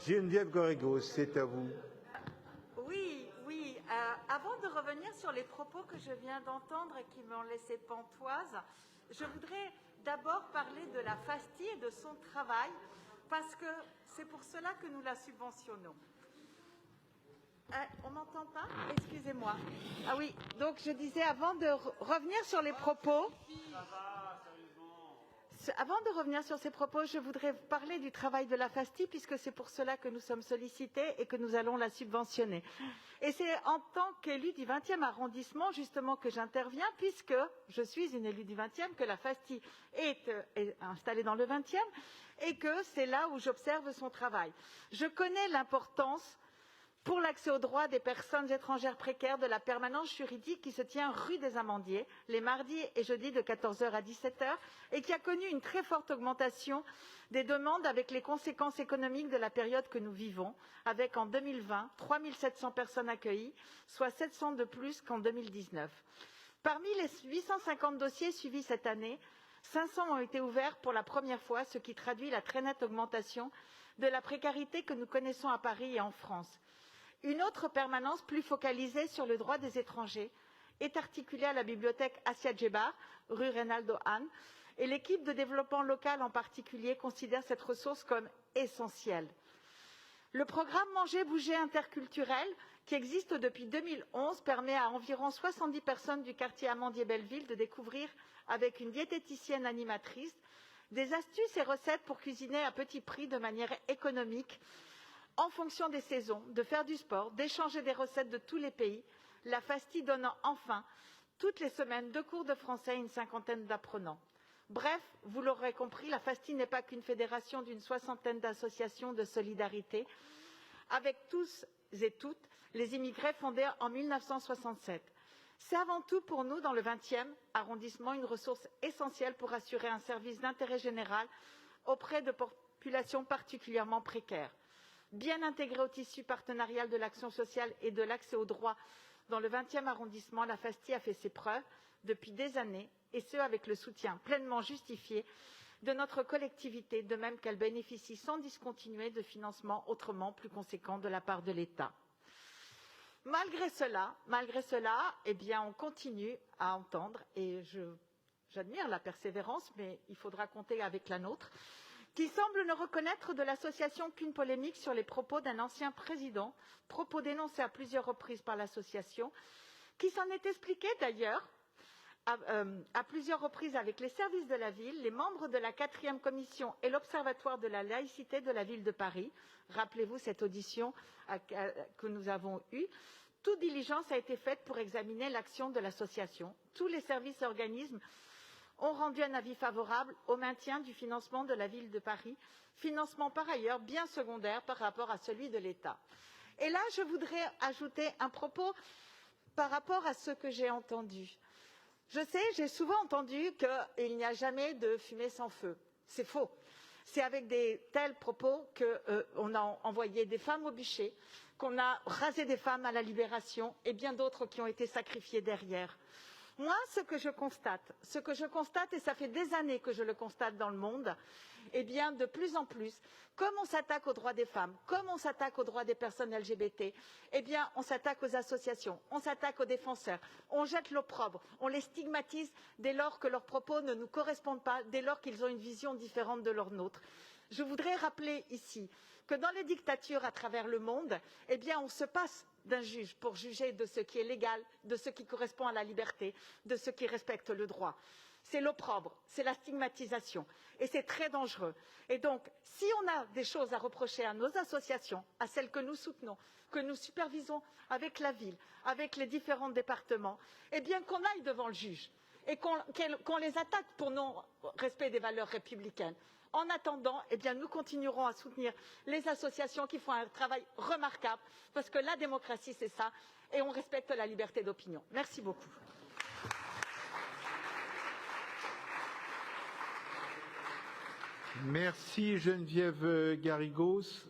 Geneviève Garrigos, c'est à vous. Oui. Avant de revenir sur les propos que je viens d'entendre et qui m'ont laissé pantoise, je voudrais d'abord parler de la FASTI et de son travail, parce que c'est pour cela que nous la subventionnons. On m'entend pas? Excusez-moi. Ah oui, donc je disais, avant de revenir sur les propos... Avant de revenir sur ces propos, je voudrais parler du travail de la FASTI, puisque c'est pour cela que nous sommes sollicités et que nous allons la subventionner. Et c'est en tant qu'élue du 20e arrondissement, justement, que j'interviens, puisque je suis une élue du 20e, que la FASTI est installée dans le 20e, et que c'est là où j'observe son travail. Je connais l'importance pour l'accès aux droits des personnes étrangères précaires de la permanence juridique qui se tient rue des Amandiers les mardis et jeudis de 14 h à 17 h et qui a connu une très forte augmentation des demandes avec les conséquences économiques de la période que nous vivons, avec en 2020 3 700 personnes accueillies, soit 700 de plus qu'en 2019. Parmi les 850 dossiers suivis cette année, 500 ont été ouverts pour la première fois, ce qui traduit la très nette augmentation de la précarité que nous connaissons à Paris et en France. Une autre permanence plus focalisée sur le droit des étrangers est articulée à la bibliothèque Assia Djebar, rue Reynaldo Hahn, et l'équipe de développement local en particulier considère cette ressource comme essentielle. Le programme Manger Bouger interculturel, qui existe depuis 2011, permet à environ 70 personnes du quartier Amandier-Belleville de découvrir, avec une diététicienne animatrice, des astuces et recettes pour cuisiner à petit prix de manière économique, en fonction des saisons, de faire du sport, d'échanger des recettes de tous les pays. La FASTI donne enfin, toutes les semaines, 2 cours de français à une 50aine d'apprenants. Bref, vous l'aurez compris, la FASTI n'est pas qu'une fédération d'une 60aine d'associations de solidarité, avec tous et toutes les immigrés fondés en 1967. C'est avant tout pour nous, dans le 20e arrondissement, une ressource essentielle pour assurer un service d'intérêt général auprès de populations particulièrement précaires. Bien intégrée au tissu partenarial de l'action sociale et de l'accès aux droits dans le 20e arrondissement, la FASTI a fait ses preuves depuis des années, et ce avec le soutien pleinement justifié de notre collectivité, de même qu'elle bénéficie sans discontinuer de financements autrement plus conséquents de la part de l'État. Malgré cela, on continue à entendre, et j'admire la persévérance, mais il faudra compter avec la nôtre, qui semble ne reconnaître de l'association qu'une polémique sur les propos d'un ancien président, propos dénoncés à plusieurs reprises par l'association, qui s'en est expliqué d'ailleurs à plusieurs reprises avec les services de la ville, les membres de la 4e commission et l'Observatoire de la laïcité de la ville de Paris. Rappelez-vous cette audition que nous avons eue. Toute diligence a été faite pour examiner l'action de l'association. Tous les services et organismes ont rendu un avis favorable au maintien du financement de la ville de Paris, financement par ailleurs bien secondaire par rapport à celui de l'État. Et là, je voudrais ajouter un propos par rapport à ce que j'ai entendu. Je sais, j'ai souvent entendu qu'il n'y a jamais de fumée sans feu. C'est faux. C'est avec des tels propos qu'on a envoyé des femmes au bûcher, qu'on a rasé des femmes à la Libération et bien d'autres qui ont été sacrifiées derrière. Moi, ce que je constate, et ça fait des années que je le constate dans le monde, eh bien, de plus en plus, comme on s'attaque aux droits des femmes, comme on s'attaque aux droits des personnes LGBT, eh bien, on s'attaque aux associations, on s'attaque aux défenseurs, on jette l'opprobre, on les stigmatise dès lors que leurs propos ne nous correspondent pas, dès lors qu'ils ont une vision différente de la nôtre. Je voudrais rappeler ici que dans les dictatures à travers le monde, eh bien, on se passe d'un juge pour juger de ce qui est légal, de ce qui correspond à la liberté, de ce qui respecte le droit. C'est l'opprobre, c'est la stigmatisation et c'est très dangereux. Et donc, si on a des choses à reprocher à nos associations, à celles que nous soutenons, que nous supervisons avec la ville, avec les différents départements, eh bien qu'on aille devant le juge et qu'on les attaque pour non-respect des valeurs républicaines. En attendant, eh bien, nous continuerons à soutenir les associations qui font un travail remarquable, parce que la démocratie, c'est ça, et on respecte la liberté d'opinion. Merci beaucoup. Merci Geneviève Garrigos.